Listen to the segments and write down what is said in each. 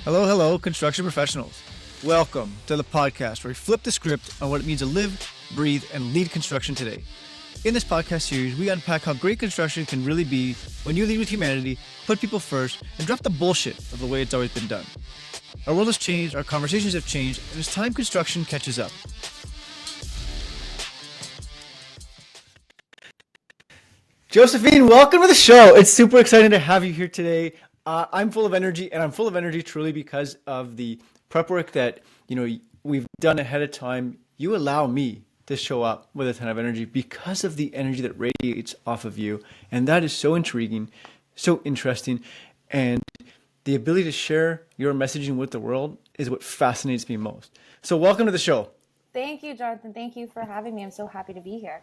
Hello, hello, construction professionals. Welcome to the podcast where we flip the script on what it means to live, breathe, and lead construction today. In this podcast series, we unpack how great construction can really be when you lead with humanity, put people first, and drop the bullshit of the way it's always been done. Our world has changed, our conversations have changed, and it's time construction catches up. Josephine, welcome to the show. It's super exciting to have you here today. I'm full of energy, and I'm full of energy truly because of the prep work that we've done ahead of time. You allow me to show up with a ton of energy because of the energy that radiates off of you, and that is so intriguing, so interesting, and the ability to share your messaging with the world is what fascinates me most. So welcome to the show. Thank you, Jonathan. Thank you for having me. I'm so happy to be here.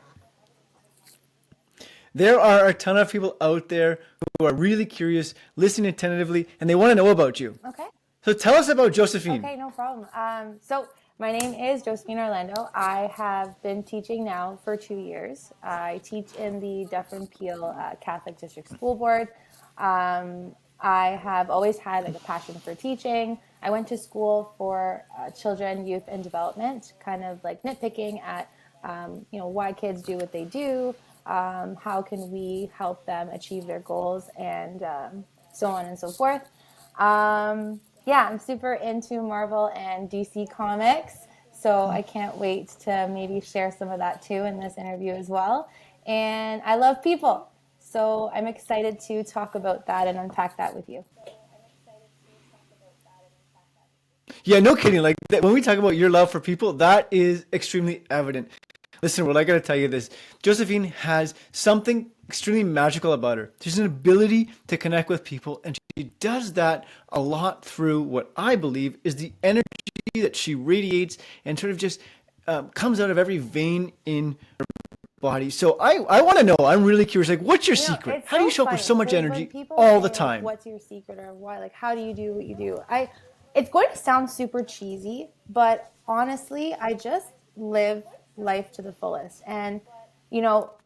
There are a ton of people out there who are really curious, listening attentively, and they want to know about you. Okay. So tell us about Josephine. Okay, no problem. So my name is Josephine Orlando. I have been teaching now for 2 years. I teach in the Dufferin Peel Catholic District School Board. I have always had a passion for teaching. I went to school for children, youth, and development, kind of nitpicking at why kids do what they do. How can we help them achieve their goals, and so on and so forth. I'm super into Marvel and DC comics, so I can't wait to maybe share some of that too in this interview as well. And I love people, so I'm excited to talk about that and unpack that with you. Yeah, no kidding. When we talk about your love for people, that is extremely evident. Listen, I got to tell you this. Josephine has something extremely magical about her. She's an ability to connect with people, and she does that a lot through what I believe is the energy that she radiates and sort of just comes out of every vein in her body. So I want to know, I'm really curious, what's your secret? How do you show up with so much energy all the time? What's your secret, or why? How do you do what you do? It's going to sound super cheesy, but honestly, I just live life to the fullest. And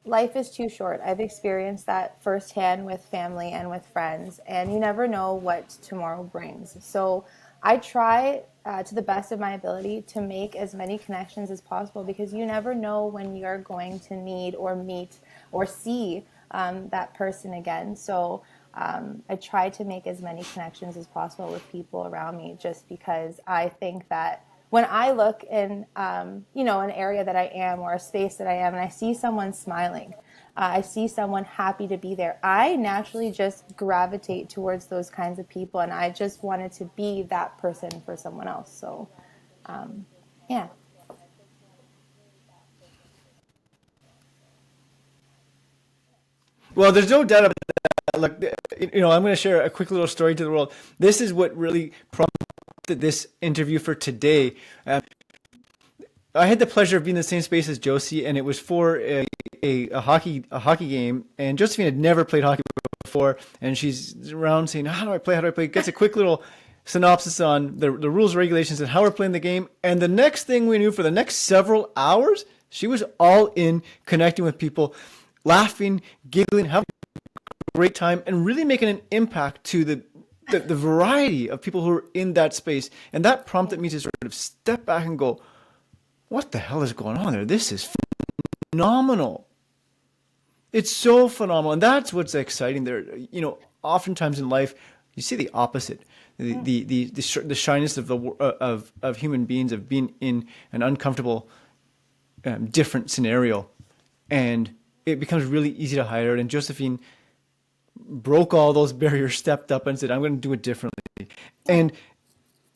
life is too short. I've experienced that firsthand with family and with friends, and you never know what tomorrow brings. So I try to the best of my ability to make as many connections as possible, because you never know when you're going to need or meet or see that person again. So I try to make as many connections as possible with people around me, just because I think that when I look in, an area that I am, or a space that I am, and I see someone smiling, I see someone happy to be there, I naturally just gravitate towards those kinds of people, and I just wanted to be that person for someone else. So, yeah. Well, there's no doubt about that. I'm going to share a quick little story to the world. This is what really prompted this interview for today. I had the pleasure of being in the same space as Josie, and it was for a hockey game. And Josephine had never played hockey before, and she's around saying, "How do I play? How do I play?" Gets a quick little synopsis on the rules, regulations, and how we're playing the game. And the next thing we knew, for the next several hours, she was all in, connecting with people, laughing, giggling, having a great time, and really making an impact to the variety of people who are in that space. And that prompted me to sort of step back and go, what the hell is going on there? This is phenomenal. It's so phenomenal. And that's what's exciting there. Oftentimes in life, you see the opposite. The shyness of human beings, of being in an uncomfortable, different scenario. And it becomes really easy to hide it. And Josephine broke all those barriers, stepped up and said, I'm going to do it differently. And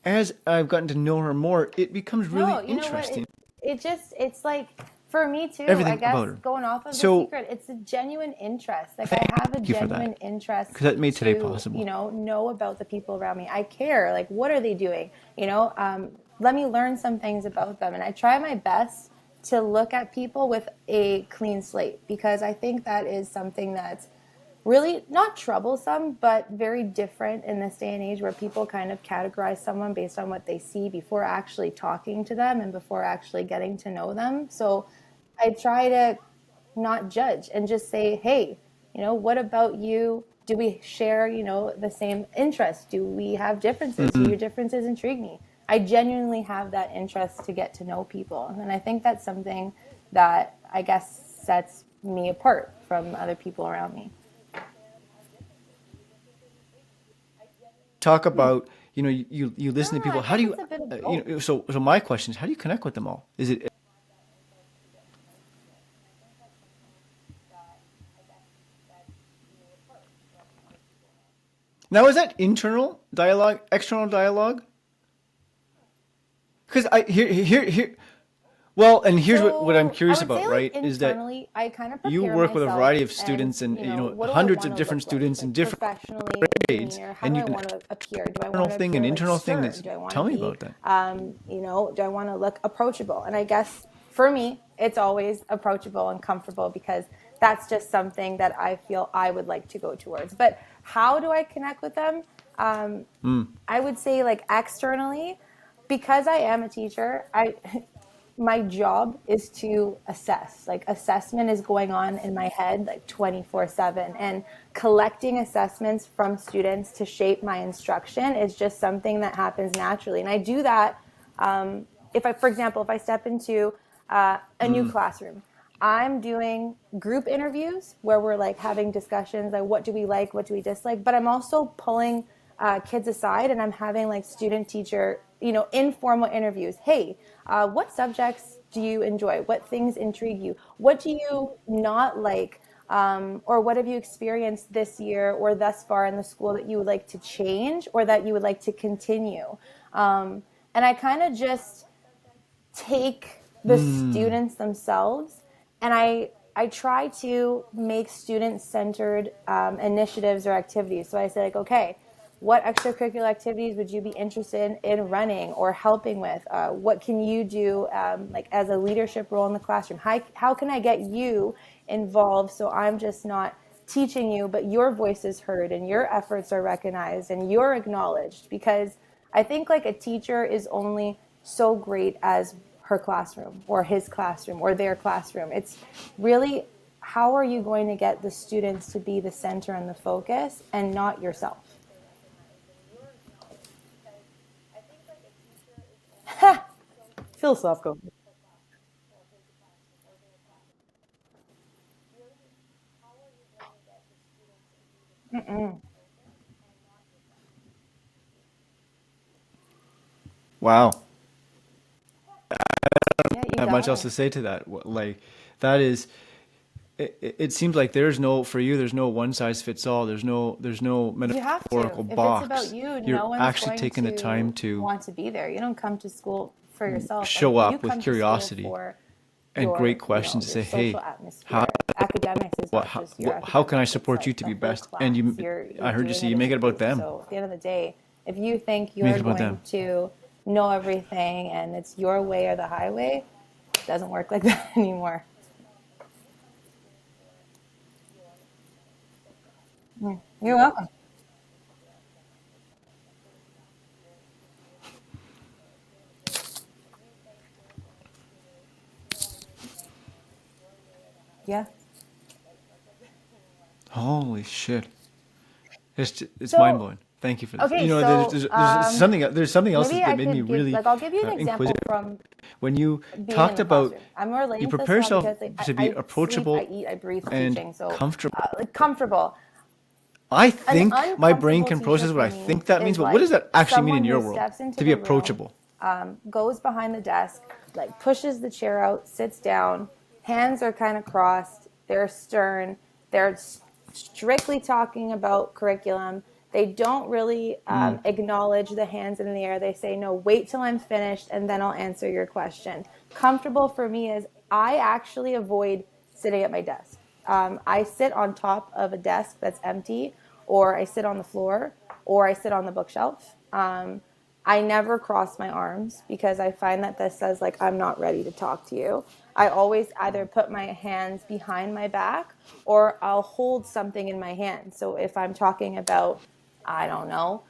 as I've gotten to know her more, it becomes really interesting. It's like, for me too, Everything I guess, about her. Going off of the secret, it's a genuine interest. I have a genuine interest because that made today possible. Know about the people around me. I care. What are they doing? Let me learn some things about them. And I try my best to look at people with a clean slate, because I think that is something that's really not troublesome, but very different in this day and age, where people kind of categorize someone based on what they see before actually talking to them and before actually getting to know them. So I try to not judge and just say, hey, what about you? Do we share, the same interests? Do we have differences? Do Mm. your differences intrigue me? I genuinely have that interest to get to know people. And I think that's something that I guess sets me apart from other people around me. Talk about, you No, listen to people. I How guess do you, it's a bit of both. so my question is, how do you connect with them all? Is it now, is that internal dialogue, external dialogue? Because here, well, and here's what I'm So I curious would say, about, like, right? Is that internally, I kind of you prepare work with a myself variety of and, students and, what do I hundreds want of to different look like? students in Like, different professionally, grades, demeanor, how and do you I can want to appear? Do I external want to thing and appear like internal thing. stern? That's Do I want to tell me be, about that. do I want to look approachable? And I guess for me, it's always approachable and comfortable because that's just something that I feel I would like to go towards. But how do I connect with them? Um, Mm. I would say, like, externally, because I am a teacher, I my job is to assess. Like, assessment is going on in my head like 24/7, and collecting assessments from students to shape my instruction is just something that happens naturally. And I do that, if I, for example, if I step into a new Mm. classroom, I'm doing group interviews where we're like having discussions like, what do we like, what do we dislike, but I'm also pulling kids aside, and I'm having like student teacher, informal interviews. Hey, what subjects do you enjoy? What things intrigue you? What do you not like? Or what have you experienced this year or thus far in the school that you would like to change or that you would like to continue? And I kind of just take the Mm. students themselves, and I try to make student centered initiatives or activities. So I say, like, okay, what extracurricular activities would you be interested in running or helping with? What can you do, like, as a leadership role in the classroom? How can I get you involved so I'm just not teaching you, but your voice is heard and your efforts are recognized and you're acknowledged? Because I think, like, a teacher is only so great as her classroom or his classroom or their classroom. It's really, how are you going to get the students to be the center and the focus and not yourself? Philosophical. Mm-mm. Wow. Yeah, you I have much got else it. to say to that. Like, that is, it seems like there's no, for you, there's no one size fits all. There's no You have to. metaphorical If it's about box. you, You're no one's actually going taking the time to to want to be there. You don't come to school for yourself. Like, show you up with come to school curiosity for and great your, questions to your say, social hey, atmosphere. Academics is not just your how can I academics, it's support you like to the be whole best? And class. you, You're I heard you doing say it you as make a it about group. them. So at the end of the day, if you think You make you're it about going them. to know everything and it's your way or the highway, it doesn't work like that anymore. You're welcome. Yeah. Holy shit. It's mind So blowing. Thank you for this. okay, There's something else maybe that I made me could give, really like, I'll give you an inquisitive. example from When you being in talked the about classroom. I'm relating you to this a prepare lot yourself because, like, to be I sleep, I approachable eat, I breathe and teaching. So, comfortable. like, comfortable. I An think my brain uncomfortable can teacher process what for I me think that means, is but what does like that actually mean in someone your who world? steps into To be the room, approachable. goes behind the desk, like, pushes the chair out, sits down, hands are kind of crossed, they're stern, they're strictly talking about curriculum. They don't really Mm. acknowledge the hands in the air. They say, no, wait till I'm finished and then I'll answer your question. Comfortable for me is I actually avoid sitting at my desk. I sit on top of a desk that's empty, or I sit on the floor, or I sit on the bookshelf. I never cross my arms because I find that this says, like, I'm not ready to talk to you. I always either put my hands behind my back or I'll hold something in my hand. So if I'm talking about, I don't know,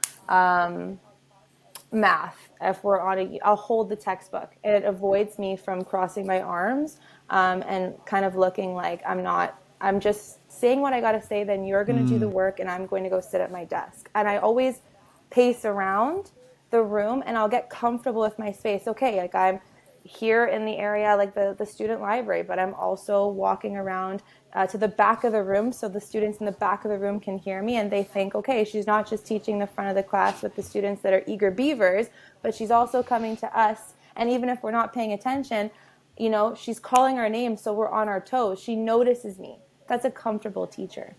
math, if we're on a, I'll hold the textbook. It avoids me from crossing my arms and kind of looking like I'm not, I'm just saying what I got to say, then you're going to do the work and I'm going to go sit at my desk. And I always pace around the room and I'll get comfortable with my space. Okay, like I'm here in the area, like the student library, but I'm also walking around to the back of the room so the students in the back of the room can hear me and they think, okay, she's not just teaching the front of the class with the students that are eager beavers, but she's also coming to us. And even if we're not paying attention, you know, she's calling our name so we're on our toes. She notices me. That's a comfortable teacher.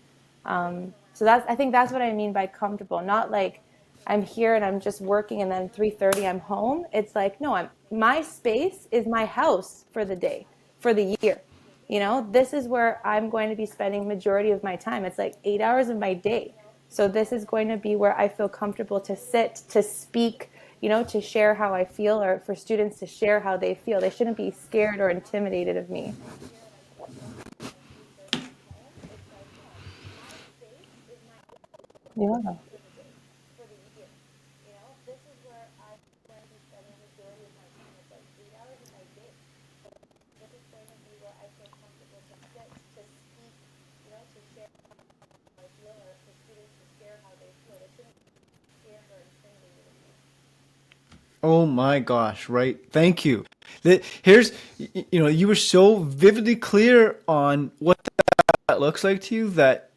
So that's, I think that's what I mean by comfortable. Not like I'm here and I'm just working and then 3:30 I'm home. It's like, no, my space is my house for the day, for the year. You know, this is where I'm going to be spending majority of my time. It's like 8 hours of my day. So this is going to be where I feel comfortable to sit, to speak, you know, to share how I feel, or for students to share how they feel. They shouldn't be scared or intimidated of me. Yeah. Oh my gosh, right? Thank you. Here's, you were so vividly clear on what that looks like to you that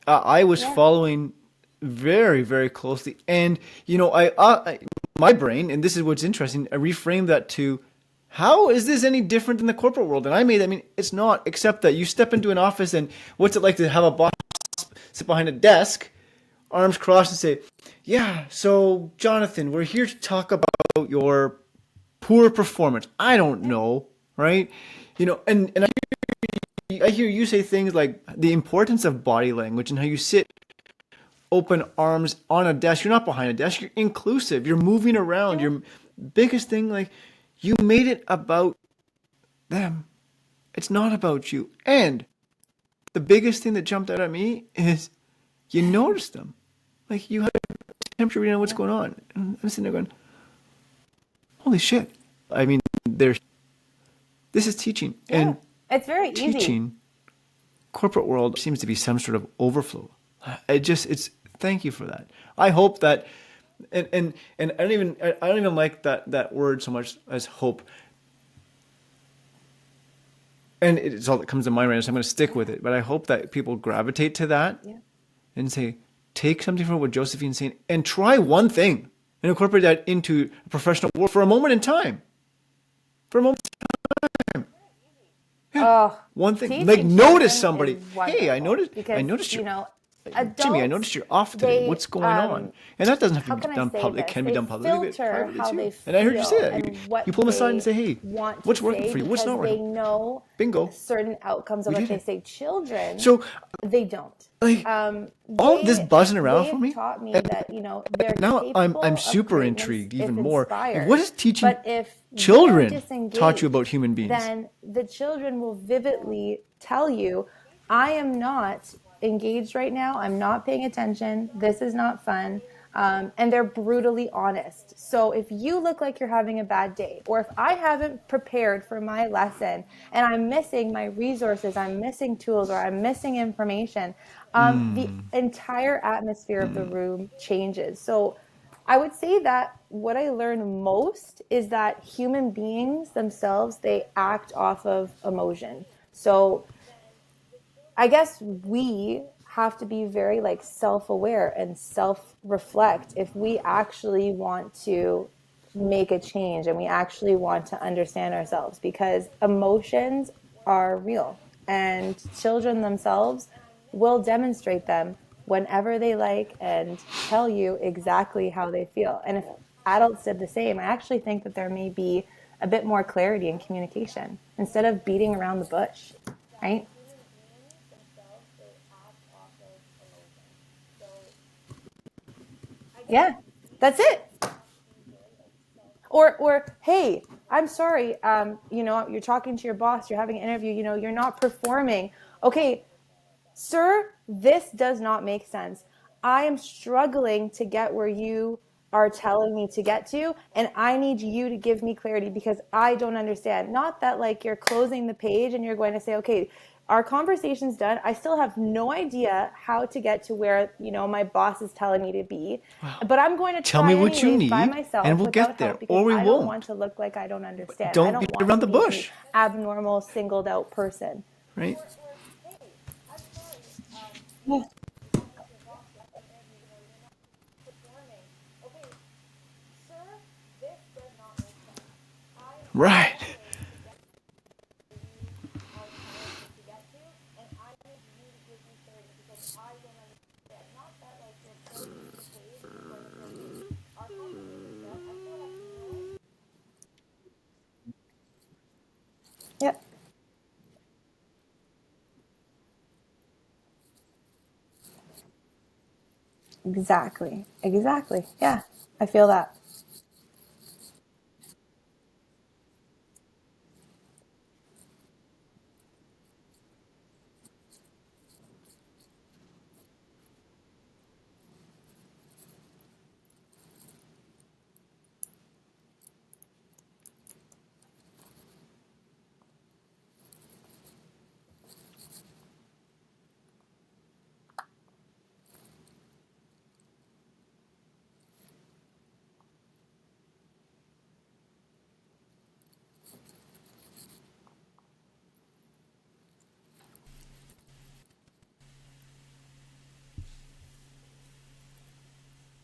I was Yeah. following very, very closely. And, my brain, and this is what's interesting, I reframed that to, how is this any different than the corporate world? And I mean, it's not, except that you step into an office and what's it like to have a boss sit behind a desk, arms crossed, and say, yeah, so Jonathan, we're here to talk about your poor performance. I don't Yeah. know, right? I hear you say things like the importance of body language and how you sit open arms on a desk. You're not behind a desk. You're inclusive. You're moving around. Yeah. Your biggest thing, like, you made it about them. It's not about you. And the biggest thing that jumped out at me is you noticed them. Like, you had a temperature reading on what's Yeah. going on. And I'm sitting there going, holy shit. I mean, this is teaching. Yeah. And It's very easy. teaching, corporate world seems to be some sort of overflow. It's thank you for that. I hope that, and I don't even like that word so much as hope. And it's all that comes to mind right now, so I'm going to stick with it. But I hope that people gravitate to that Yeah. and say, take something from what Josephine's saying and try one thing and incorporate that into a professional world for a moment in time. For a moment. Yeah. Oh, One thing. Like, teaching notice children somebody. is Hey, I wonderful noticed I because, noticed you you. know, Jimmy, I adults, noticed you're off today. they, What's going on? And that doesn't have to how be can I done say public. It this? can be They done publicly, but filter privately how too. they And I heard you say feel that. You, and what you pull them aside and they say, hey, want to what's working say for you? What's because not they working? know Bingo. certain outcomes of We what did they it. say. Children, So, they don't. like, all of this buzzing around for They've me, taught me and that, you know, they're now I'm capable of super greatness intrigued if even more. Like, what inspired. has teaching But if they're children taught you about disengaged, human beings? then the children will vividly tell you, I am not engaged right now. I'm not paying attention. This is not fun. And they're brutally honest. So if you look like you're having a bad day, or if I haven't prepared for my lesson and I'm missing my resources, I'm missing tools, or I'm missing information, the entire atmosphere of the room changes. So I would say that what I learned most is that human beings themselves, they act off of emotion. So I guess we have to be very like self-aware and self-reflect if we actually want to make a change and we actually want to understand ourselves, because emotions are real and children themselves will demonstrate them whenever they like and tell you exactly how they feel. And if adults did the same, I actually think that there may be a bit more clarity in communication instead of beating around the bush, right? Yeah, that's it. Or hey, I'm sorry. You know, you're talking to your boss. You're having an interview. You know, you're not performing. Okay, sir, this does not make sense. I am struggling to get where you are telling me to get to, and I need you to give me clarity because I don't understand. Not that like you're closing the page and you're going to say, okay, our conversation's done. I still have no idea how to get to where, my boss is telling me to be, but I'm going to Tell try me what you anyways by need and myself we'll without get there, help because or we I don't want won't. to look like I don't understand. I Don't don't beat want around to the be the bush, abnormal, singled out person. right? Right. Yep. Exactly. Exactly. Yeah. I feel that.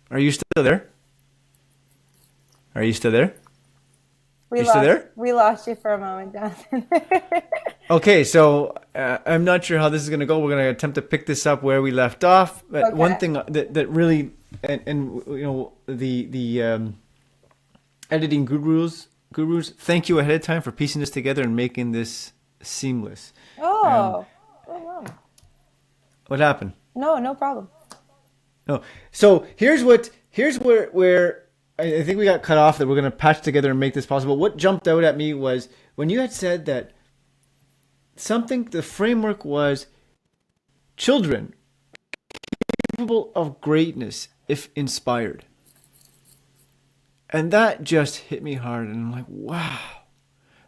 Are you still there? Are you still there? We You still lost there? we lost you for a moment, Jonathan. Okay, so I'm not sure how this is going to go. We're going to attempt to pick this up where we left off. But one Okay. thing that really, and the editing gurus, thank you ahead of time for piecing this together and making this seamless. Um, Oh. Oh, wow. what happened? No, no problem. No. So here's where I think we got cut off that we're going to patch together and make this possible. What jumped out at me was when you had said that the framework was children capable of greatness if inspired. And that just hit me hard. And I'm like, wow.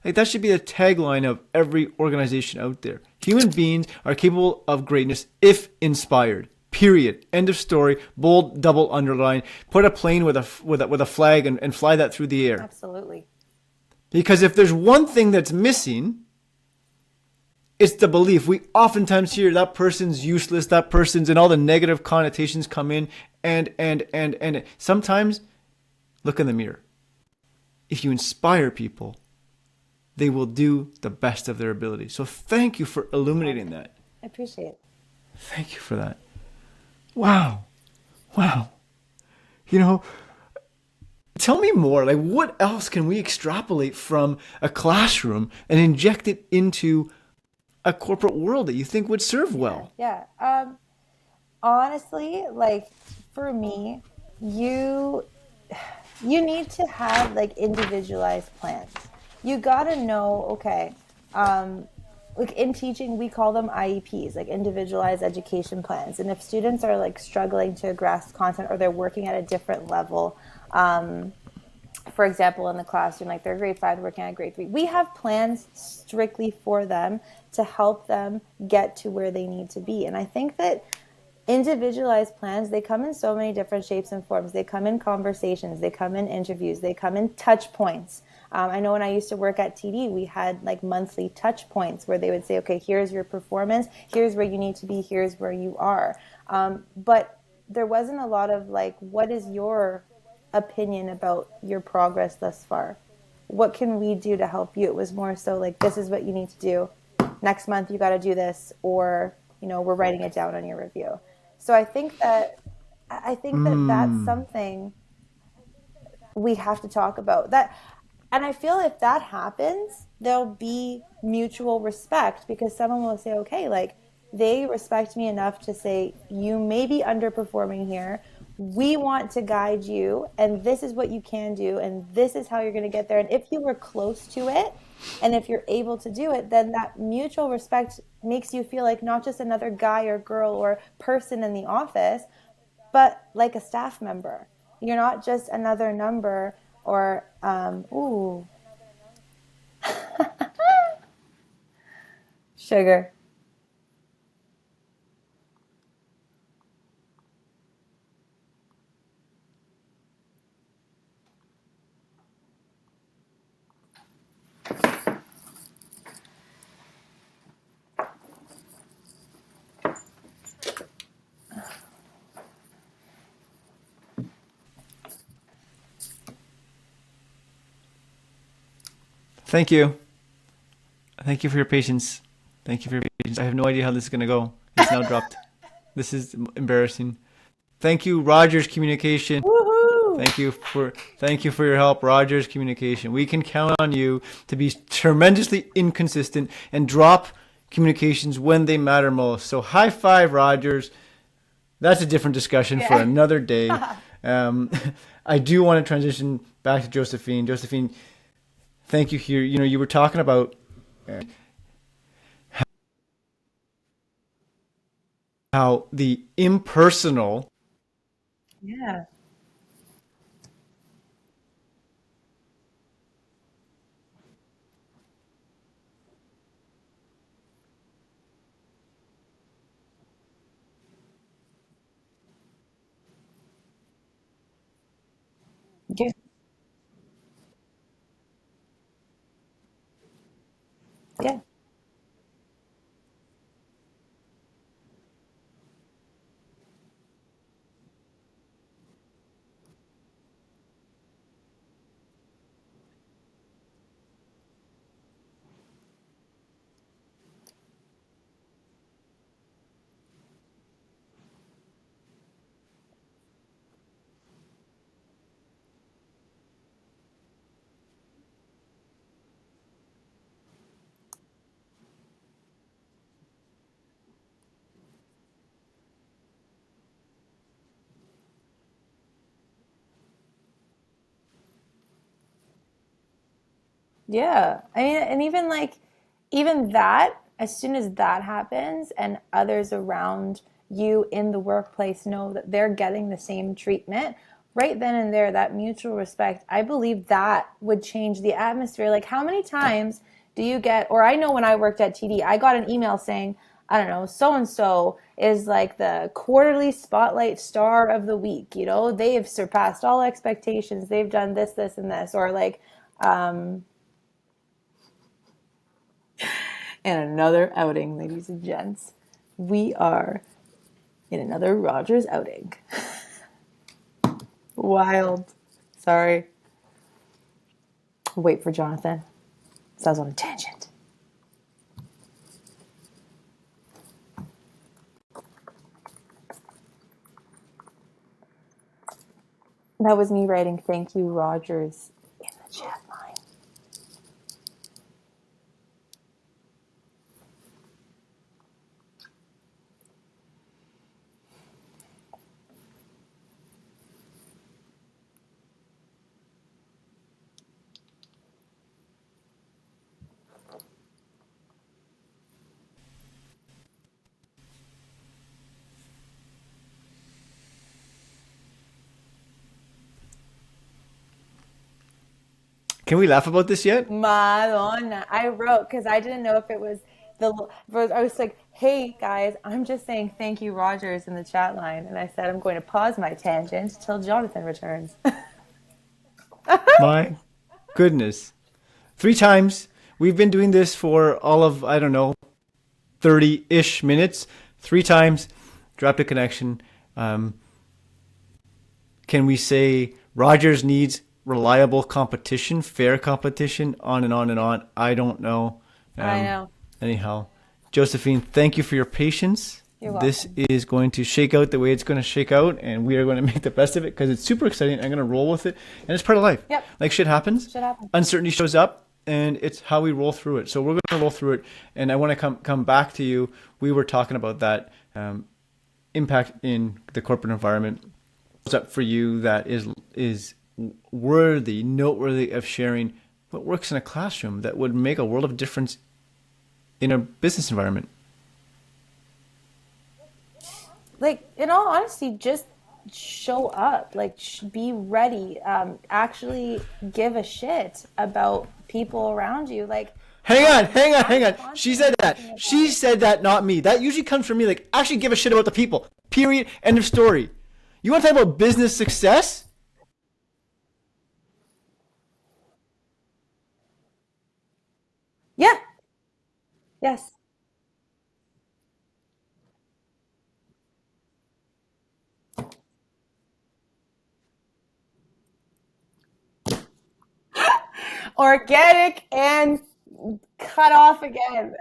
Like that should be the tagline of every organization out there. Human beings are capable of greatness if inspired. Period. End of story. Bold, double underline. Put a plane with a flag and fly that through the air. Absolutely. Because if there's one thing that's missing, it's the belief. We oftentimes hear that person's useless, that person's, and all the negative connotations come in. And sometimes look in the mirror. If you inspire people, they will do the best of their ability. So thank you for illuminating that. I appreciate it. Thank you for that. Wow. Wow. You know, tell me more. Like, what else can we extrapolate from a classroom and inject it into a corporate world that you think would serve well? Yeah. Honestly, like for me, you you need to have like individualized plans. You got to know, okay, like in teaching, we call them IEPs, like individualized education plans. And if students are like struggling to grasp content or they're working at a different level, for example, in the classroom, like they're grade 5, they're working at grade 3, we have plans strictly for them to help them get to where they need to be. And I think that individualized plans, they come in so many different shapes and forms. They come in conversations, they come in interviews, they come in touch points. I know when I used to work at TD, we had like monthly touch points where they would say, okay, here's your performance, here's where you need to be, here's where you are. But there wasn't a lot of like, what is your opinion about your progress thus far? What can we do to help you? It was more so like, this is what you need to do. Next month, you got to do this, or, we're writing it down on your review. So I think that that's something we have to talk about. And I feel if that happens, there'll be mutual respect because someone will say, okay, like they respect me enough to say, you may be underperforming here. We want to guide you, and this is what you can do, and this is how you're going to get there. And if you were close to it, and if you're able to do it, then that mutual respect makes you feel like not just another guy or girl or person in the office, but like a staff member. You're not just another number or, ooh, sugar. Thank you. Thank you for your patience. Thank you for your patience. I have no idea how this is going to go. It's now dropped. This is embarrassing. Thank you, Rogers Communication. Woohoo! Thank you for your help, Rogers Communication. We can count on you to be tremendously inconsistent and drop communications when they matter most. So high five, Rogers. That's a different discussion for Yeah. another day. Um, I do want to transition back to Josephine. Josephine, thank you here. You were talking about how the impersonal Yeah. Yeah. Yeah. Yeah. I mean, and even like, even that, as soon as that happens and others around you in the workplace know that they're getting the same treatment, right then and there, that mutual respect, I believe that would change the atmosphere. Like, how many times do you get, or I know when I worked at TD, I got an email saying, I don't know, so and so is like the quarterly spotlight star of the week. You know, they have surpassed all expectations. They've done this, this, and this. Or like, and another outing, ladies and gents. We are in another Rogers outing. Wild. Sorry. Wait for Jonathan. So I was on a tangent. That was me writing thank you, Rogers, in the chat line. Can we laugh about this yet? Madonna. I wrote because I didn't know if it was I was like, hey guys, I'm just saying thank you, Rogers, in the chat line. And I said, I'm going to pause my tangent till Jonathan returns. My goodness. 3 times. We've been doing this for all of, I don't know, 30-ish minutes. 3 times. Dropped a connection. Um, can we say Rogers needs reliable competition, fair competition, on and on and on? I don't know. I Um, know. anyhow, Josephine, thank you for your patience. You're This welcome. is going to shake out the way it's going to shake out, and we are going to make the best of it because it's super exciting. I'm going to roll with it, and it's part of life. Yep. Like shit happens, Should happen. uncertainty shows up, and it's how we roll through it. So we're going to roll through it, and I want to come back to you. We were talking about that impact in the corporate environment. What's up for you that is worthy, noteworthy of sharing? What works in a classroom that would make a world of difference in a business environment? Like, in all honesty, just show up. Like, be ready. Actually give a shit about people around you. Like, Hang on, hang on, I'm hang on. She constantly said that. thinking She about, said that, not me. That usually comes from me. Like, actually give a shit about the people. Period. End of story. You want to talk about business success? yeah, yes. Organic and cut off again.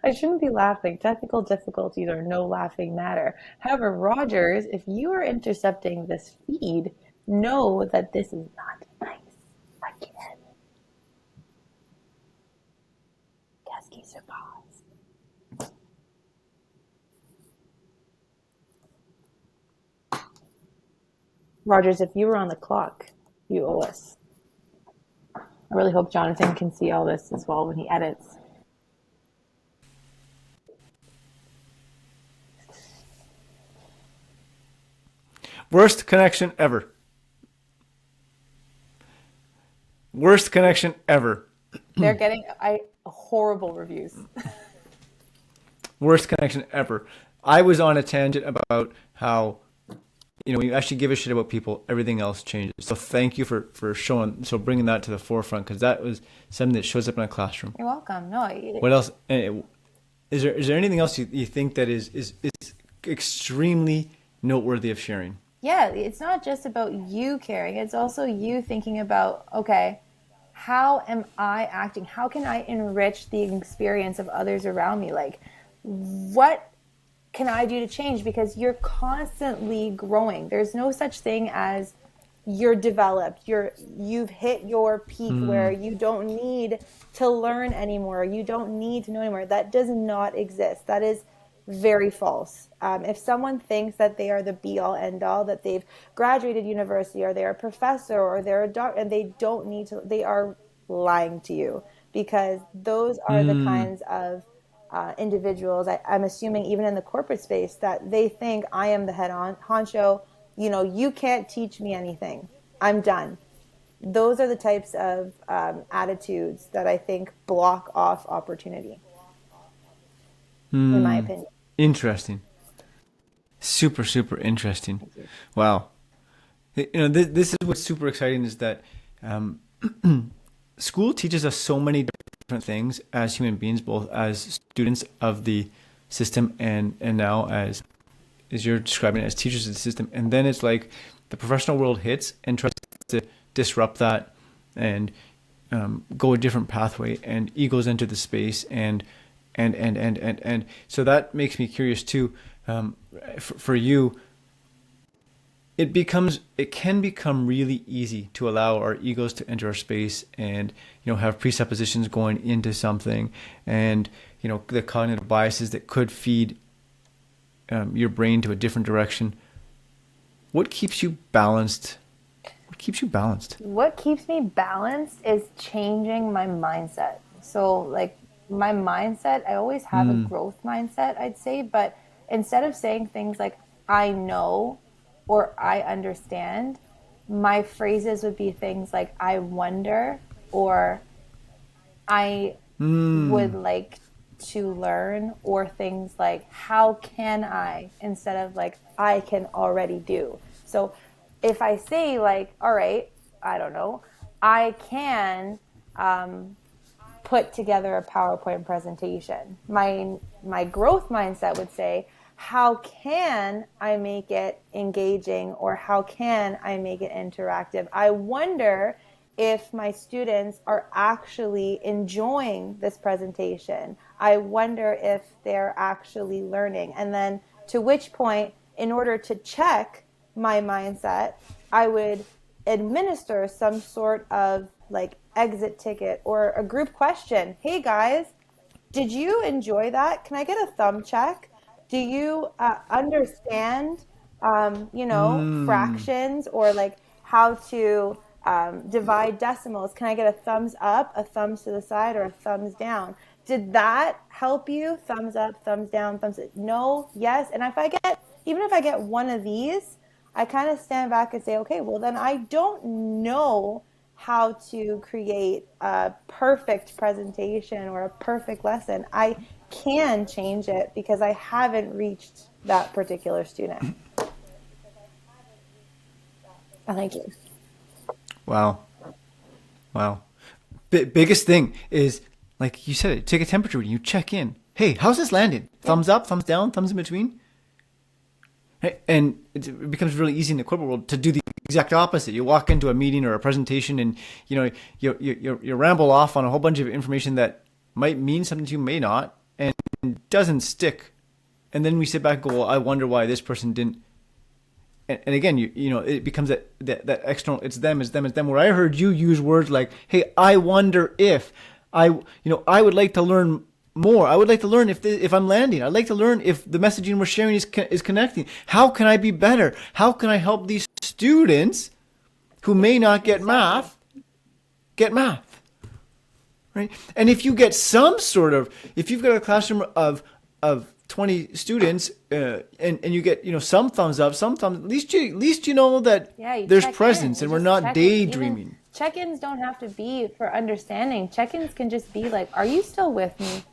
I shouldn't be laughing. Technical difficulties are no laughing matter. However, Rogers, if you are intercepting this feed, know that this is not nice. Again. Qu'est-ce qui se passe? Rogers, if you were on the clock, you owe us. I really hope Jonathan can see all this as well when he edits. Worst connection ever. Worst connection ever. They're getting horrible reviews. Worst connection ever. I was on a tangent about how, when you actually give a shit about people, everything else changes. So thank you for bringing that to the forefront, because that was something that shows up in a classroom. You're welcome. No. What else? Is there anything else you think that is extremely noteworthy of sharing? Yeah, it's not just about you caring. It's also you thinking about, okay, how am I acting? How can I enrich the experience of others around me? Like, what can I do to change? Because you're constantly growing. There's no such thing as you're developed. You've hit your peak where you don't need to learn anymore. You don't need to know anymore. That does not exist. That is very false. If someone thinks that they are the be-all, end-all, that they've graduated university or they're a professor or they're a doctor, and they don't need to, they are lying to you, because those are the kinds of individuals, I'm assuming even in the corporate space, that they think I am the head honcho, you can't teach me anything. I'm done. Those are the types of attitudes that I think block off opportunity, in my opinion. Interesting. Super, super interesting. Wow. This is what's super exciting, is that school teaches us so many different things as human beings, both as students of the system and now as you're describing it, as teachers of the system. And then it's like the professional world hits and tries to disrupt that and go a different pathway, and egos enter the space, and so that makes me curious too. For you, it can become really easy to allow our egos to enter our space, and have presuppositions going into something, and the cognitive biases that could feed your brain to a different direction. What keeps you balanced? What keeps me balanced is changing my mindset. So like, my mindset, I always have a growth mindset, I'd say, but instead of saying things like I know or I understand, my phrases would be things like I wonder, or I would like to learn, or things like how can I, instead of like I can already do. So if I say like, all right, I don't know, I can put together a PowerPoint presentation. My growth mindset would say, how can I make it engaging, or how can I make it interactive? I wonder if my students are actually enjoying this presentation. I wonder if they're actually learning. And then to which point, in order to check my mindset, I would administer some sort of like exit ticket or a group question. Hey guys, did you enjoy that? Can I get a thumb check? Do you understand, fractions, or like how to divide decimals? Can I get a thumbs up, a thumbs to the side, or a thumbs down? Did that help you? Thumbs up, thumbs down, no, yes. And even if I get one of these, I kind of stand back and say, okay, well then I don't know how to create a perfect presentation or a perfect lesson. I can change it because I haven't reached that particular student. Thank you. Wow. Biggest thing is, like you said, take a temperature reading. You check in. Hey, how's this landing? Thumbs up, thumbs down, thumbs in between. And it becomes really easy in the corporate world to do the exact opposite. You walk into a meeting or a presentation, and you ramble off on a whole bunch of information that might mean something to you, may not, and doesn't stick. And then we sit back and go, well, I wonder why this person didn't. And again, it becomes that external. It's them, it's them, it's them. Where I heard you use words like, "Hey, I wonder if I would like to learn more. I would like to learn if I'm landing. I'd like to learn if the messaging we're sharing is connecting. How can I be better? How can I help these students who may not get math get math?" Right? And if you get if you've got a classroom of 20 students, and you get some thumbs up, some thumbs, at least you know that there's presence, and we're not daydreaming. Check-ins don't have to be for understanding. Check-ins can just be like, are you still with me?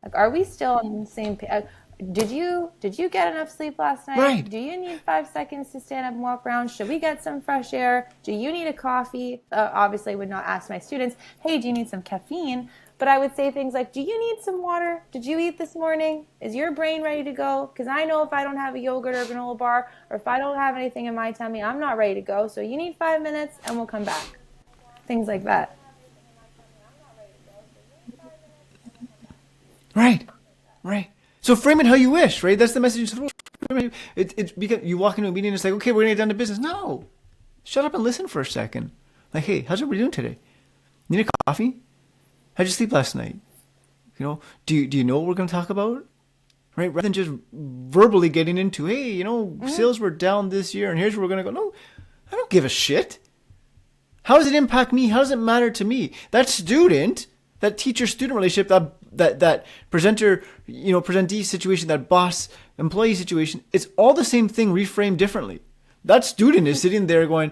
Like, are we still on the same page? Did you get enough sleep last night? Right. Do you need 5 seconds to stand up and walk around? Should we get some fresh air? Do you need a coffee? Obviously, I would not ask my students, hey, do you need some caffeine? But I would say things like, do you need some water? Did you eat this morning? Is your brain ready to go? Because I know if I don't have a yogurt or a granola bar, or if I don't have anything in my tummy, I'm not ready to go. So you need 5 minutes and we'll come back. Things like that. Right. So frame it how you wish, right? That's the message. It's because you walk into a meeting and it's like, okay, we're going to get down to business. No. Shut up and listen for a second. Like, hey, how's everybody doing today? Need a coffee? How'd you sleep last night? Do you know what we're going to talk about? Right? Rather than just verbally getting into, hey, sales were down this year and here's where we're going to go. No, I don't give a shit. How does it impact me? How does it matter to me? That student, that teacher-student relationship, that presentee situation, that boss-employee situation, it's all the same thing reframed differently. That student is sitting there going,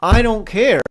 I don't care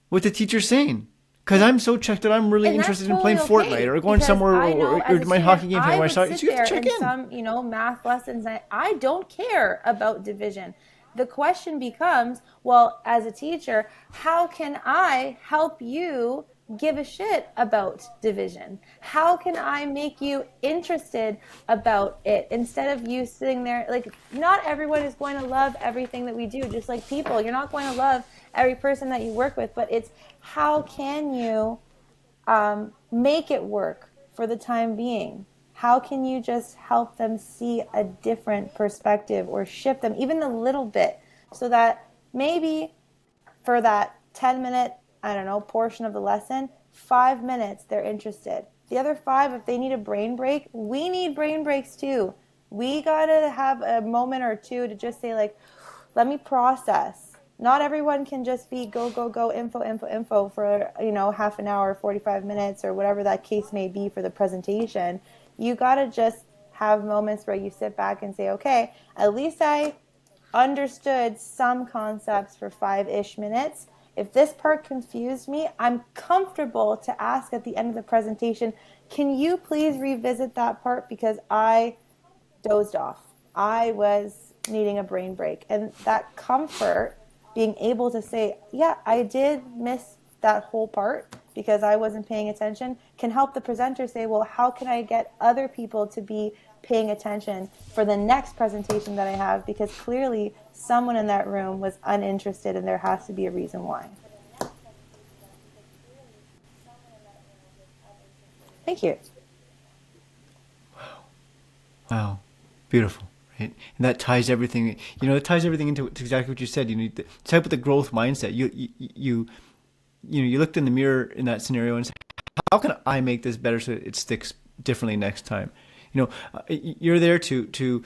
what the teacher's saying, because I'm so checked out. I'm really interested in playing Fortnite or going somewhere or my hockey game. I would so you have to check in. Some, math lessons. I don't care about division. The question becomes, well, as a teacher, how can I help you give a shit about division? How can I make you interested about it instead of you sitting there? Like, not everyone is going to love everything that we do, just like people. You're not going to love every person that you work with, but it's how can you make it work for the time being? How can you just help them see a different perspective or shift them even a little bit so that maybe for that 10-minute, portion of the lesson, 5 minutes they're interested. The other 5, if they need a brain break, we need brain breaks too. We got to have a moment or two to just say, like, let me process. Not everyone can just be go, info for, half an hour, 45 minutes, or whatever that case may be for the presentation. You got to just have moments where you sit back and say, okay, at least I understood some concepts for 5-ish minutes. If this part confused me, I'm comfortable to ask at the end of the presentation, can you please revisit that part because I dozed off. I was needing a brain break. And that comfort, being able to say, yeah, I did miss that whole part because I wasn't paying attention, can help the presenter say, well, how can I get other people to be paying attention for the next presentation that I have? Because clearly someone in that room was uninterested and there has to be a reason why. Thank you. Wow. Beautiful. Right? And that ties everything, it ties everything into exactly what you said. It's type of the growth mindset. You looked in the mirror in that scenario and said, how can I make this better so it sticks differently next time? You're there to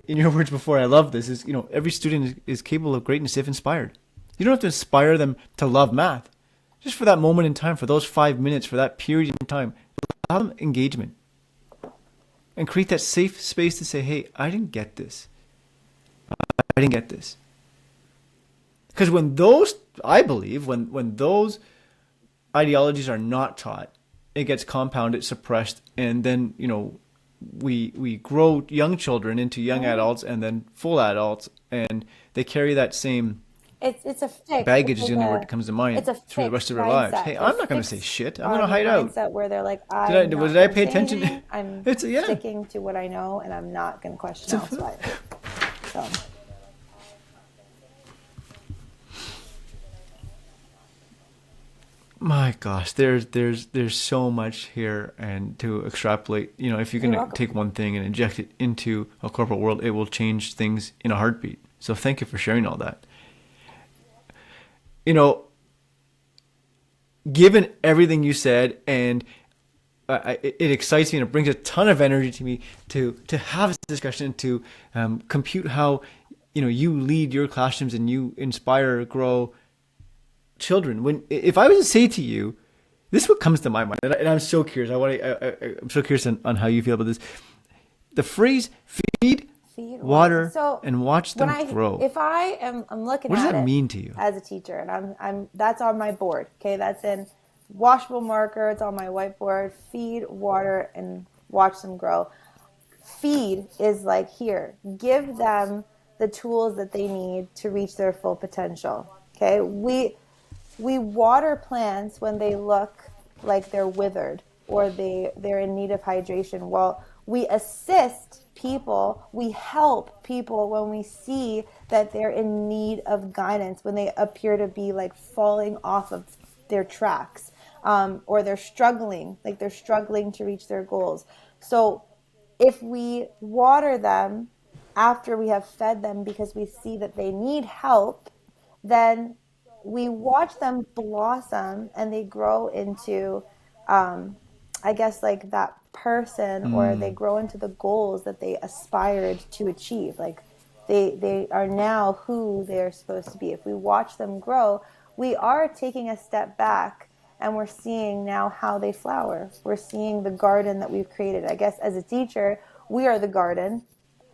in your words before, I love this, is, every student is capable of greatness if inspired. You don't have to inspire them to love math. Just for that moment in time, for those 5 minutes, for that period in time, allow them engagement. And create that safe space to say, hey, I didn't get this. I didn't get this. Because when those, I believe, when those ideologies are not taught, it gets compounded, suppressed, and then, we grow young children into young adults and then full adults, and they carry that same it's a fixed baggage is the only word that comes to mind through the rest of their lives. Hey, I'm not going to say shit. I'm going to hide out. Mindset where they're like, did I pay attention? I'm sticking to what I know, and I'm not going to question elsewhere. So My gosh, there's so much here, and to extrapolate, if you're you're gonna welcome. take one thing and inject it into a corporate world, it will change things in a heartbeat. So thank you for sharing all that. You know, given everything you said, and it excites me and it brings a ton of energy to me to have this discussion, to compute how you lead your classrooms and you inspire, grow children. When if I was to say to you, this is what comes to my mind, and I'm so curious. I'm so curious on how you feel about this. The phrase "feed, Feed, water. water, So and watch when them I, grow." if I am, I'm looking What does at that it mean to you? as a teacher, and that's on my board. Okay, that's in washable marker. It's on my whiteboard. Feed, water, and watch them grow. Feed is like, here, give them the tools that they need to reach their full potential. Okay, we water plants when they look like they're withered or they're in need of hydration. Well, we assist people, we help people when we see that they're in need of guidance, when they appear to be like falling off of their tracks, or they're struggling to reach their goals. So if we water them after we have fed them because we see that they need help, then we watch them blossom and they grow into, um, I guess, like that person, or they grow into the goals that they aspired to achieve. Like they are now who they're supposed to be. If we watch them grow, we are taking a step back and we're seeing now how they flower. We're seeing the garden that we've created. I guess as a teacher, we are the garden.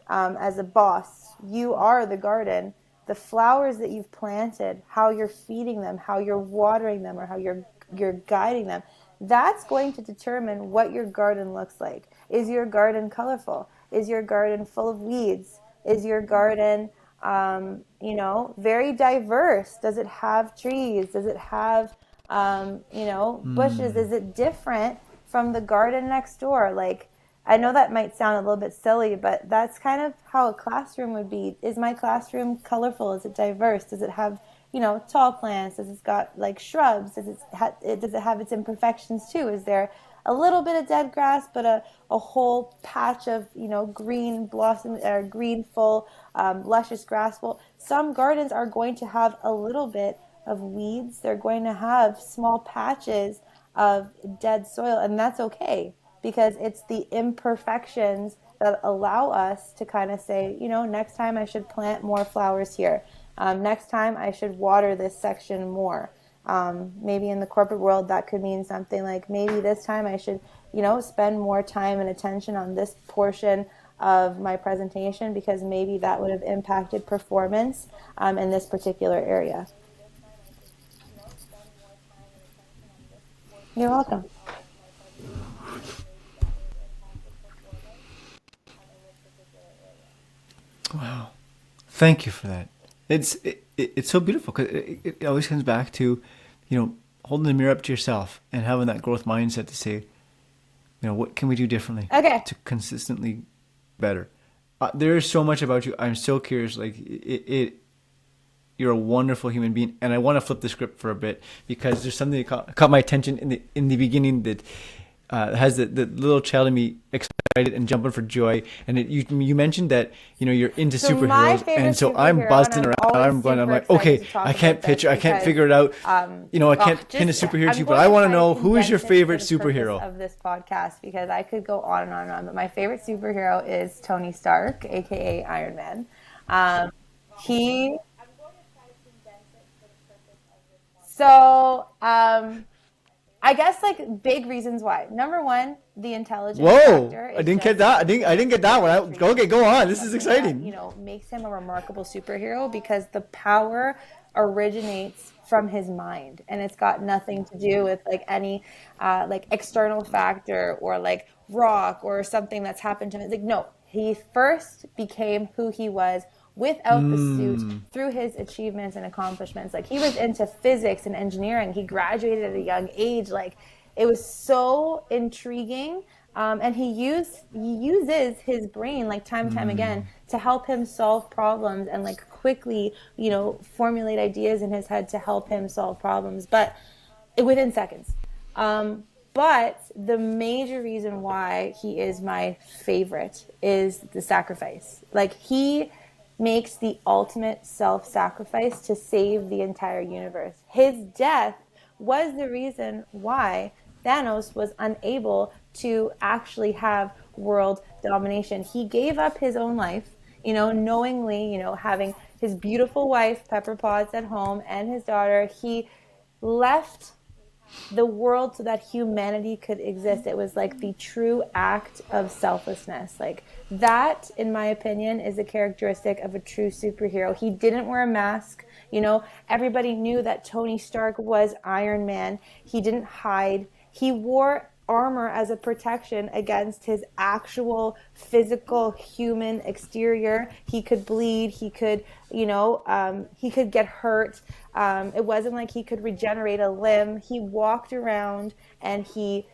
As a boss, you are the garden. The flowers that you've planted, how you're feeding them, how you're watering them, or how you're guiding them, that's going to determine what your garden looks like. Is your garden colorful? Is your garden full of weeds? Is your garden, very diverse? Does it have trees? Does it have, bushes? Is it different from the garden next door? Like, I know that might sound a little bit silly, but that's kind of how a classroom would be. Is my classroom colorful? Is it diverse? Does it have, tall plants? Does it got like shrubs? Does it have its imperfections too? Is there a little bit of dead grass, but a whole patch of, green blossom or green full, luscious grass? Well, some gardens are going to have a little bit of weeds. They're going to have small patches of dead soil, and that's okay, because it's the imperfections that allow us to kind of say, next time I should plant more flowers here. Next time I should water this section more. Maybe in the corporate world, that could mean something like, maybe this time I should, spend more time and attention on this portion of my presentation, because maybe that would have impacted performance in this particular area. You're welcome. Wow, thank you for that. It's so beautiful because it always comes back to, holding the mirror up to yourself and having that growth mindset to say, what can we do differently Okay. to consistently better. There is so much about you. I'm so curious. Like you're a wonderful human being, and I want to flip the script for a bit because there's something that caught my attention in the beginning that has the little child in me excited and jumping for joy. And you mentioned that you're into So my superheroes, favorite and so I'm superhero, and buzzing I'm around. always I'm super like, excited okay, to talk I can't about this picture, I can't because, figure it out. I can't pin a superhero to you, but I want to know who is your favorite for the purpose superhero. of this podcast, because I could go on and on and on. But my favorite superhero is Tony Stark, aka Iron Man. He so I guess like big reasons why. Number one, the intelligence Whoa! factor I is didn't get just that. I didn't get that one. Okay, go on. This is something that, exciting. makes him a remarkable superhero, because the power originates from his mind, and it's got nothing to do with like any like external factor or like rock or something that's happened to him. It's like, no, he first became who he was without the suit through his achievements and accomplishments. Like, he was into physics and engineering. He graduated at a young age. Like, it was so intriguing. And he uses his brain like time and time again to help him solve problems and like quickly, formulate ideas in his head to help him solve problems, but within seconds. Um, but the major reason why he is my favorite is the sacrifice. Like, he makes the ultimate self-sacrifice to save the entire universe. His death was the reason why Thanos was unable to actually have world domination. He gave up his own life, knowingly, having his beautiful wife, Pepper Potts, at home and his daughter. He left the world so that humanity could exist. It was like the true act of selflessness. Like, that, in my opinion, is a characteristic of a true superhero. He didn't wear a mask. Everybody knew that Tony Stark was Iron Man. He didn't hide. He wore armor as a protection against his actual physical human exterior. He could bleed. He could, he could get hurt. It wasn't like he could regenerate a limb. He walked around and he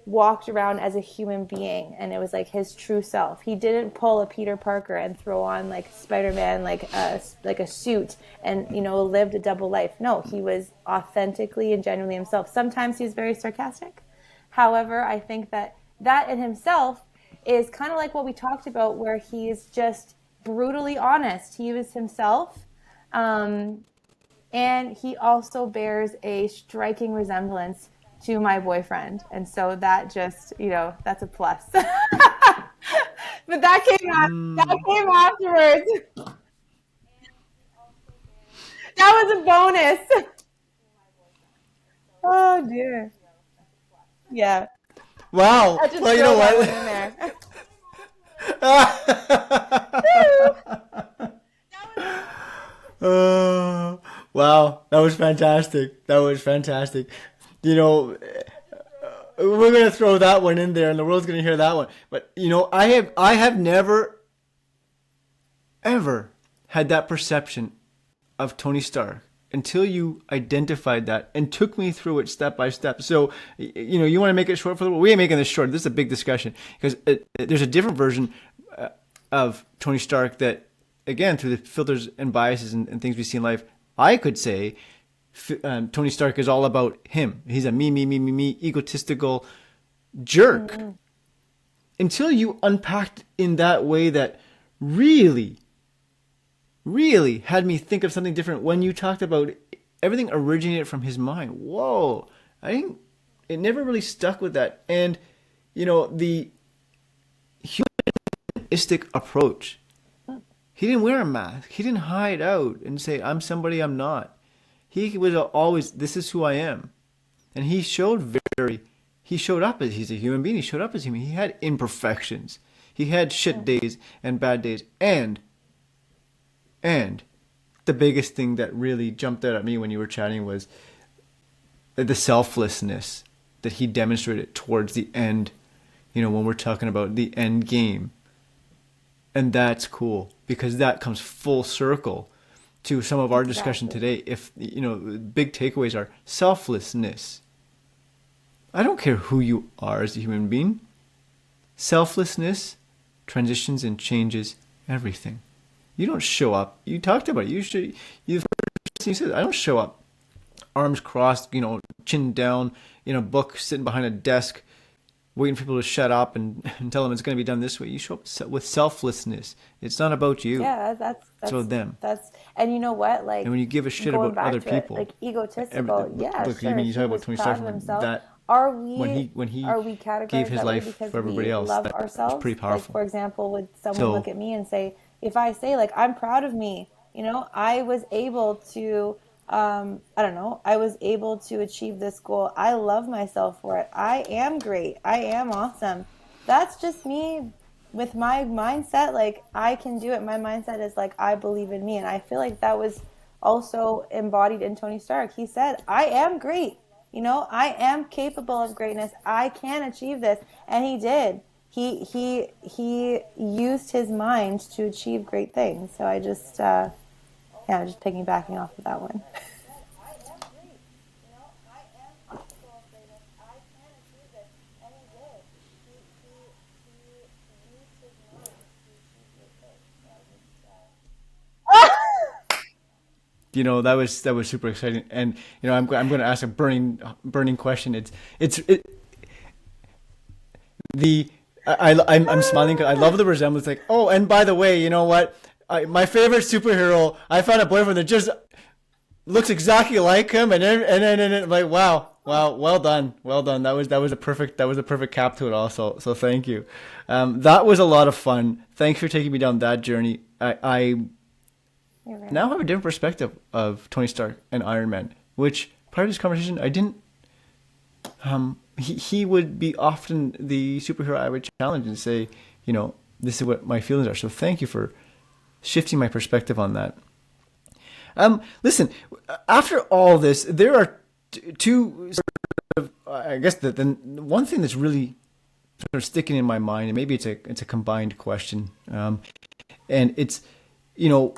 walked around as a human being, and it was like his true self. He didn't pull a Peter Parker and throw on like Spider-Man, like a suit, and lived a double life. No, he was authentically and genuinely himself. Sometimes he was very sarcastic. However, I think that in himself is kind of like what we talked about, where he's just brutally honest. He was himself. And he also bears a striking resemblance to my boyfriend. And so that just, that's a plus. But that came afterwards. That was a bonus. Oh dear. Yeah. Wow. I just Well, you throw know that what? one in there. Wow, that was fantastic. That was fantastic. You know, we're gonna throw that one in there, and the world's gonna hear that one. But I have never ever had that perception of Tony Stark until you identified that and took me through it step by step. So, you want to make it short for the world? We ain't making this short. This is a big discussion because there's a different version of Tony Stark that, again, through the filters and biases and things we see in life, I could say Tony Stark is all about him. He's a me, egotistical jerk. Mm-hmm. Until you unpacked in that way that really had me think of something different when you talked about everything originated from his mind. Whoa. It never really stuck with that. And, the humanistic approach, he didn't wear a mask. He didn't hide out and say, I'm somebody I'm not. He was always, this is who I am. And he showed up as, he's a human being. He showed up as human. He had imperfections. He had shit days and bad days. And the biggest thing that really jumped out at me when you were chatting was the selflessness that he demonstrated towards the end, when we're talking about the end game. And that's cool because that comes full circle to some of our discussion today. If, big takeaways are selflessness. I don't care who you are as a human being. Selflessness transitions and changes everything. You don't show up. You talked about it. You said, I don't show up arms crossed, chin down, in a book, sitting behind a desk, waiting for people to shut up and tell them it's going to be done this way. You show up with selflessness. It's not about you. Yeah, that's about them. And you know what? Like, and when you give a shit about other people, like egotistical. Sure. I mean, you talk about Tony Stark, that are we when he categorized gave his that way life because for everybody we else, love that ourselves? was pretty powerful. Like, for example, would someone look at me and say, if I say like I'm proud of me, I was able to, I was able to achieve this goal. I love myself for it. I am great. I am awesome. That's just me with my mindset. Like, I can do it. My mindset is like, I believe in me. And I feel like that was also embodied in Tony Stark. He said, I am great. I am capable of greatness. I can achieve this. And he did. He used his mind to achieve great things. So I just, just piggybacking off of that one. that was super exciting. And I'm going to ask a burning question. It's the I'm smiling 'cause I love the resemblance. Like, oh, and by the way, you know what? My favorite superhero, I found a boyfriend that just looks exactly like him, and I'm like, wow, well done, well done. That was a perfect cap to it all. So thank you. That was a lot of fun. Thanks for taking me down that journey. I You're very now have a welcome. different perspective of Tony Stark and Iron Man, which part of this conversation I didn't. He would be often the superhero I would challenge and say, this is what my feelings are. So thank you for shifting my perspective on that. Listen, after all this, there are two. I guess the one thing that's really sort of sticking in my mind, and maybe it's a combined question, and it's you know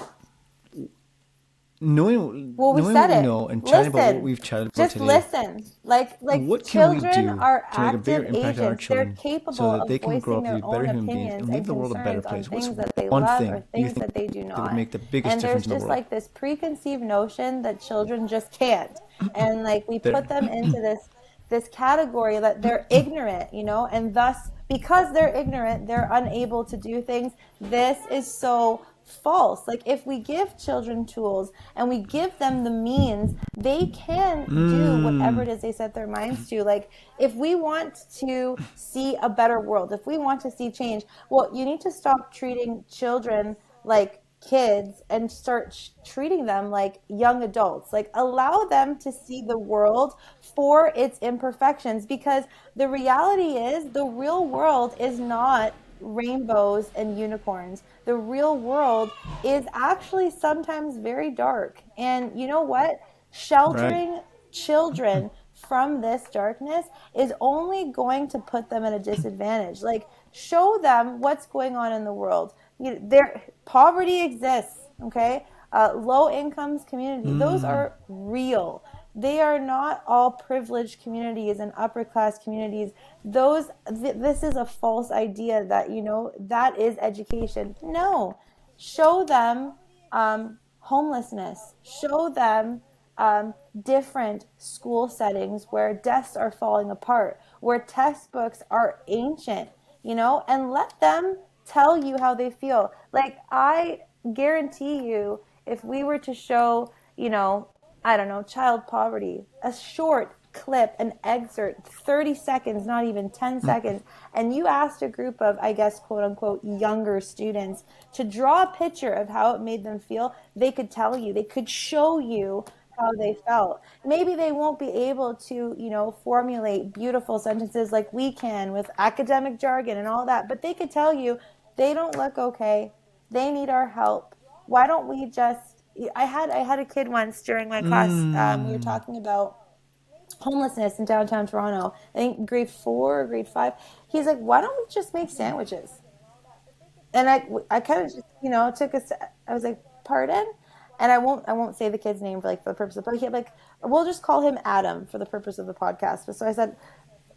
Well, we knowing what said we it. know and chatting about what Listen. we've chatted about Just today. listen. Like What can we children do are to make a bigger active impact on our agents. They're children so capable that of they can grow voicing up to be their better own human beings opinions and leave and the world a better concerns on place? What's things that they one love or thing you things think that they do that would not. make the biggest And difference there's in the just world? like this preconceived notion that children just can't. And like we There. put them into this category that they're ignorant, and thus because they're ignorant, they're unable to do things. This is so false. Like if we give children tools and we give them the means, they can do whatever Mm, it is they set their minds to. Like if we want to see a better world, if we want to see change, well, you need to stop treating children like kids and start treating them like young adults. Like allow them to see the world for its imperfections, because the reality is the real world is not rainbows and unicorns. The real world is actually sometimes very dark. And you know what? right. Sheltering children from this darkness is only going to put them at a disadvantage. Like, show them what's going on in the world. Poverty exists, okay? Low incomes community, those Mm, are real. They are not all privileged communities and upper class communities. This is a false idea that that is education. No, show them homelessness. Show them different school settings where desks are falling apart, where textbooks are ancient, and let them tell you how they feel. Like, I guarantee you, if we were to show, I don't know, child poverty, a short clip, an excerpt, 30 seconds, not even 10 seconds, and you asked a group of, I guess, quote unquote, younger students to draw a picture of how it made them feel, they could tell you, they could show you how they felt. Maybe they won't be able to, formulate beautiful sentences like we can with academic jargon and all that, but they could tell you they don't look okay. They need our help. Why don't we just I had a kid once during my class. We were mm. talking about homelessness in downtown Toronto. I think grade 4 or grade 5. He's like, why don't we just make sandwiches? And I kind of just took I was like, pardon? And I won't say the kid's name for the purpose of, but he like, we'll just call him Adam for the purpose of the podcast. But so I said,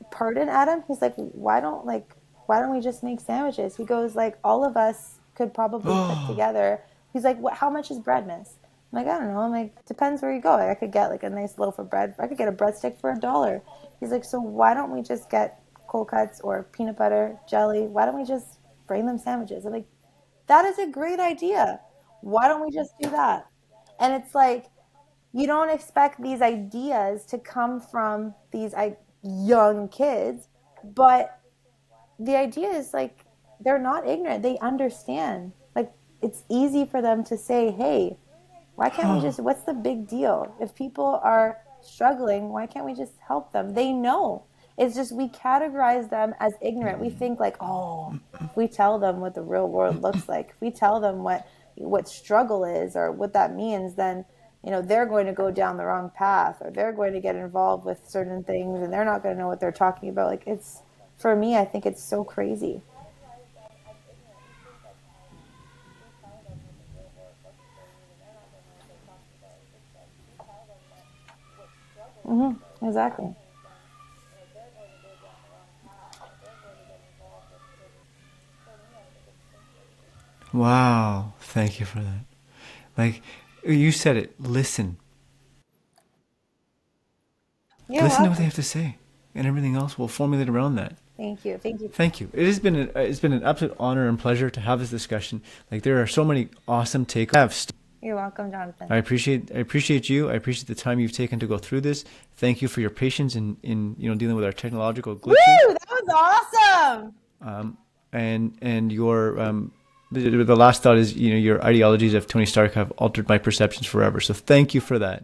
pardon, Adam? He's like, why don't we just make sandwiches? He goes like, all of us could probably put Oh, together. He's like, how much is bread, miss? I'm like, I don't know. I'm like, depends where you go. Like, I could get like a nice loaf of bread. I could get a breadstick for $1. He's like, so why don't we just get cold cuts or peanut butter, jelly? Why don't we just bring them sandwiches? I'm like, that is a great idea. Why don't we just do that? And it's like, you don't expect these ideas to come from these young kids, but the idea is like they're not ignorant. They understand. Like it's easy for them to say, "Hey, why can't we just? What's the big deal? If people are struggling, why can't we just help them?" They know. It's just we categorize them as ignorant. We think like, "Oh, if we tell them what the real world looks like, if we tell them what struggle is or what that means, then they're going to go down the wrong path, or they're going to get involved with certain things and they're not going to know what they're talking about." Like it's for me, I think it's so crazy. Exactly. wow. Thank you for that. Like, You said it. Listen. You're Listen to what they welcome. have to say, and everything else will formulate around that. Thank you. Thank you. Thank you. It has been it's been an absolute honor and pleasure to have this discussion. Like there are so many awesome takeaways. You're welcome, Jonathan. I appreciate you. I appreciate the time you've taken to go through this. Thank you for your patience in dealing with our technological glitches. Woo! That was awesome. And your the last thought is your ideologies of Tony Stark have altered my perceptions forever. So thank you for that.